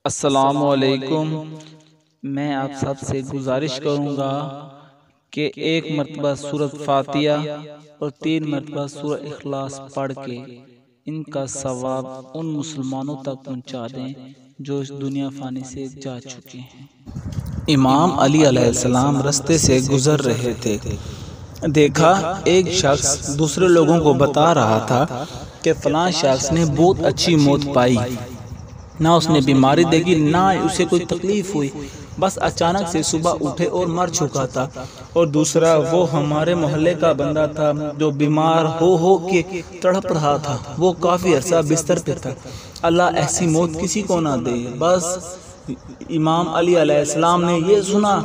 السلام علیکم۔ میں آپ سب سے گزارش کروں گا کہ ایک مرتبہ سورۃ فاتحہ اور 3 مرتبہ سورہ اخلاص پڑھ کے ان کا ثواب ان مسلمانوں تک پہنچا دیں جو اس دنیا فانی سے جا چکے ہیں۔ امام علی علیہ السلام رستے سے گزر رہے تھے، دیکھا ایک شخص دوسرے لوگوں کو بتا رہا تھا کہ فلاں شخص نے بہت اچھی موت پائی، نہ اس نے بیماری دیکھی نہ اسے کوئی تکلیف ہوئی، بس اچانک سے صبح اٹھے اور مر چکا تھا۔ اور دوسرا وہ ہمارے محلے کا بندہ تھا جو بیمار ہو کے تڑپ رہا تھا، وہ کافی عرصہ بستر پہ تھا، اللہ ایسی موت کسی کو نہ دے۔ بس امام علی علیہ السلام نے یہ سنا،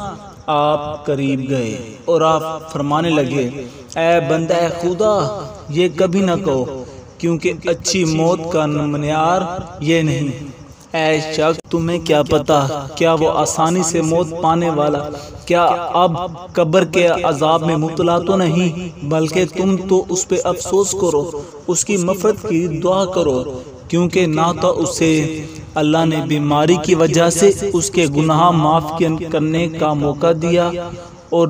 آپ قریب گئے اور آپ فرمانے لگے، اے بندہ خدا، یہ کبھی نہ کہو، کیونکہ اچھی موت کا معیار یہ نہیں۔ اے شخص، تمہیں کیا پتا کیا وہ آسانی سے موت پانے والا کیا اب قبر کے عذاب میں مبتلا تو نہیں، بلکہ تم تو اس پہ افسوس کرو، اس کی مغفرت کی دعا کرو، کیونکہ نہ تو اسے اللہ نے بیماری کی وجہ سے اس کے گناہ معاف کرنے کا موقع دیا اور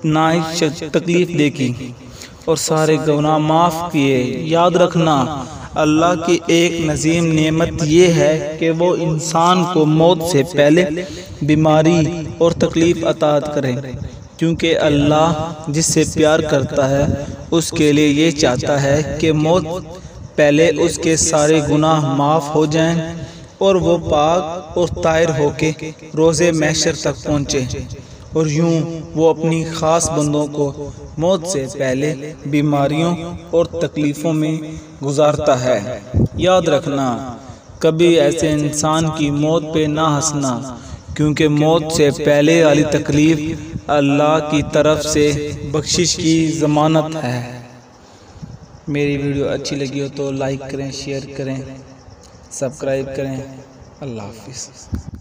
نہ ہی تکلیف دیکھی اور سارے گناہ معاف کیے۔ یاد رکھنا، اللہ کی ایک نظیم نعمت یہ ہے کہ وہ انسان کو موت سے پہلے بیماری اور تکلیف عطا کرے، کیونکہ اللہ جس سے پیار کرتا ہے اس کے لیے یہ چاہتا ہے کہ موت پہلے اس کے سارے گناہ معاف ہو جائیں اور وہ پاک اور طاہر ہو کے روز محشر تک پہنچے، اور یوں وہ اپنی خاص بندوں کو موت سے پہلے بیماریوں اور تکلیفوں میں گزارتا ہے۔ یاد رکھنا، کبھی ایسے انسان کی موت پہ نہ ہنسنا، کیونکہ موت سے پہلے والی تکلیف اللہ کی طرف سے بخشش کی ضمانت ہے۔ میری ویڈیو اچھی لگی ہو تو لائک کریں، شیئر کریں، سبسکرائب کریں۔ اللہ حافظ۔